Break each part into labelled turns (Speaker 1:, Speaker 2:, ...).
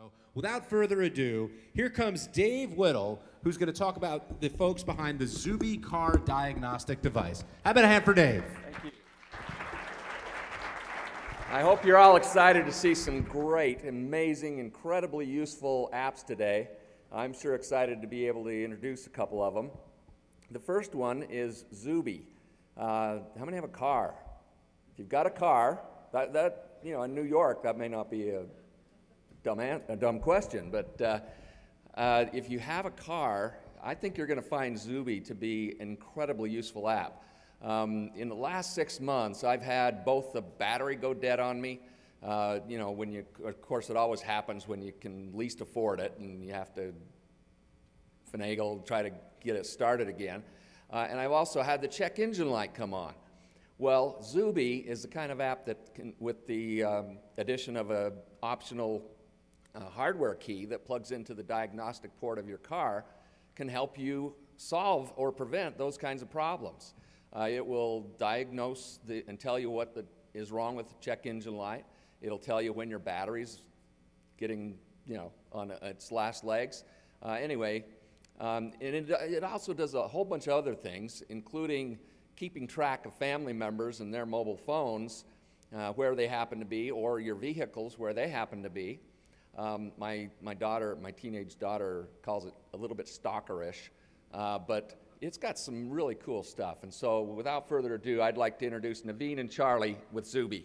Speaker 1: So, without further ado, here comes Dave Whittle, who's going to talk about the folks behind the Zubie car diagnostic device. How about a hand for Dave?
Speaker 2: Thank you. I hope you're all excited to see some great, amazing, incredibly useful apps today. I'm sure excited to be able to introduce a couple of them. The first one is Zubie. How many have a car? If you've got a car, you know, in New York, that may not be a dumb question, but if you have a car, I think you're going to find Zubie to be an incredibly useful app. In the last 6 months, I've had both the battery go dead on me. You know, when you, of course, it always happens when you can least afford it and you have to finagle, try to get it started again. And I've also had the check engine light come on. Well, Zubie is the kind of app that can, with the addition of an optional hardware key that plugs into the diagnostic port of your car, can help you solve or prevent those kinds of problems. It will diagnose and tell you what is wrong with the check engine light. It'll tell you when your battery's getting, you know, on its last legs. Anyway, and it also does a whole bunch of other things, including keeping track of family members and their mobile phones, where they happen to be, or your vehicles where they happen to be. My teenage daughter calls it a little bit stalkerish, but it's got some really cool stuff. And so without further ado, I'd like to introduce Naveen and Charlie with Zubie.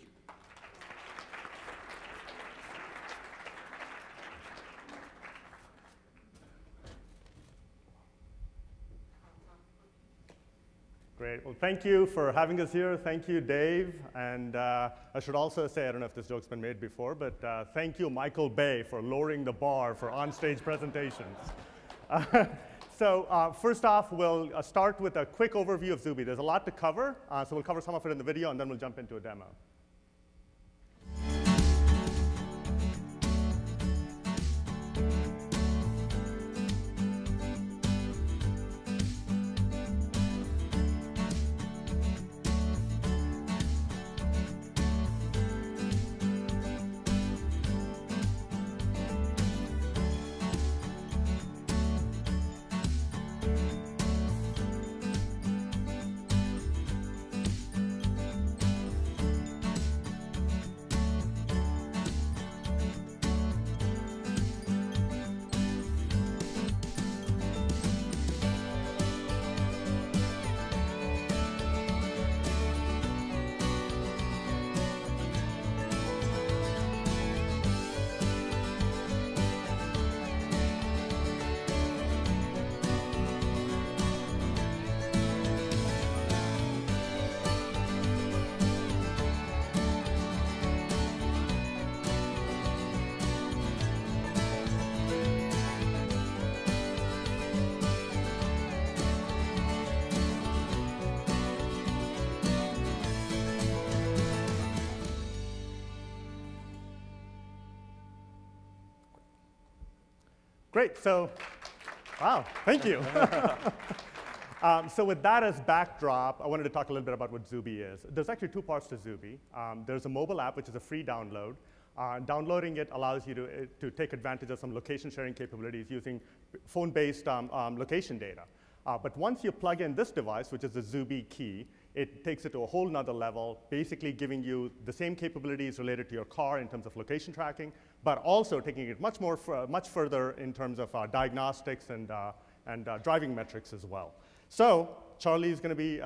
Speaker 3: Great. Well, thank you for having us here. Thank you, Dave. And I should also say, I don't know if this joke's been made before, but thank you, Michael Bay, for lowering the bar for on-stage presentations. So first off, we'll start with a quick overview of Zubie. There's a lot to cover, so we'll cover some of it in the video, and then we'll jump into a demo. Great, so, wow, thank you. So with that as backdrop, I wanted to talk a little bit about what Zubie is. There's actually two parts to Zubie. There's a mobile app, which is a free download. Downloading it allows you to take advantage of some location sharing capabilities using phone-based location data. But once you plug in this device, which is the Zubie key, it takes it to a whole nother level, basically giving you the same capabilities related to your car in terms of location tracking, but also taking it much further in terms of diagnostics and driving metrics as well. So Charlie is going to be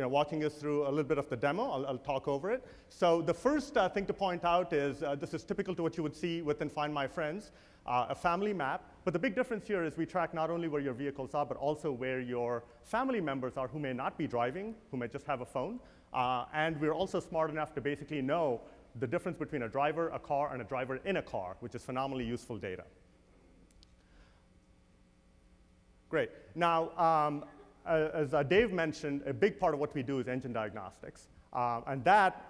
Speaker 3: walking us through a little bit of the demo. I'll talk over it. So the first thing to point out is this is typical to what you would see within Find My Friends, a family map. But the big difference here is we track not only where your vehicles are, but also where your family members are who may not be driving, who may just have a phone. And we're also smart enough to basically know the difference between a driver, a car, and a driver in a car, which is phenomenally useful data. Great. Now, as Dave mentioned, a big part of what we do is engine diagnostics. And that,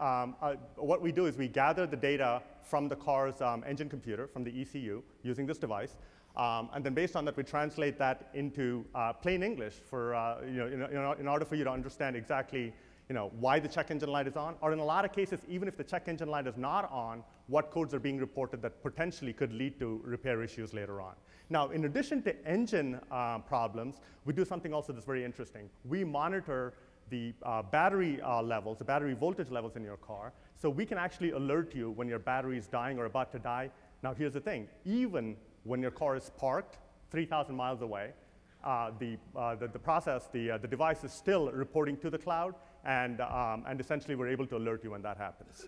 Speaker 3: what we do is we gather the data from the car's engine computer, from the ECU, using this device. And then based on that, we translate that into plain English for, in order for you to understand exactly why the check engine light is on, or in a lot of cases, even if the check engine light is not on, what codes are being reported that potentially could lead to repair issues later on. Now, in addition to engine problems, we do something also that's very interesting. We monitor the battery levels, the battery voltage levels in your car, so we can actually alert you when your battery is dying or about to die. Now, here's the thing. Even when your car is parked 3,000 miles away, the device is still reporting to the cloud, and essentially we're able to alert you when that happens.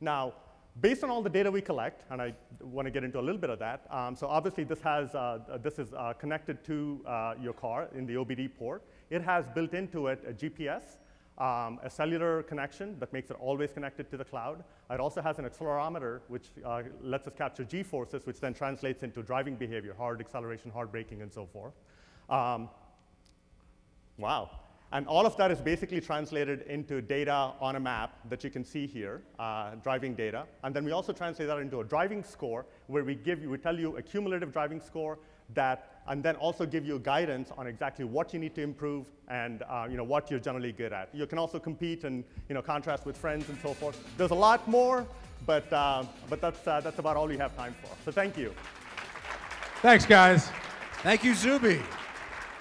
Speaker 3: Now, based on all the data we collect, and I want to get into a little bit of that, so obviously this is connected to your car in the OBD port. It has built into it a GPS, a cellular connection that makes it always connected to the cloud. It also has an accelerometer, which lets us capture G-forces, which then translates into driving behavior, hard acceleration, hard braking, and so forth. Wow. And all of that is basically translated into data on a map that you can see here, driving data. And then we also translate that into a driving score, where we tell you a cumulative driving score and then also give you guidance on exactly what you need to improve and what you're generally good at. You can also compete and contrast with friends and so forth. There's a lot more, but that's about all we have time for. So thank you.
Speaker 4: Thanks, guys.
Speaker 1: Thank you, Zubie.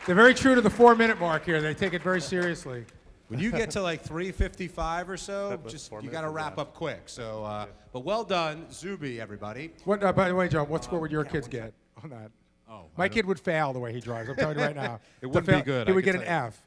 Speaker 4: They're very true to the 4-minute mark here. They take it very seriously.
Speaker 1: When you get to like 3:55 or so, you got to wrap up quick. So, but well done, Zubie, everybody.
Speaker 4: By the way, John, what score would your kids get on that?
Speaker 1: Oh,
Speaker 4: my kid would fail the way he drives. I'm telling you right now.
Speaker 1: It wouldn't be good.
Speaker 4: He would get an F.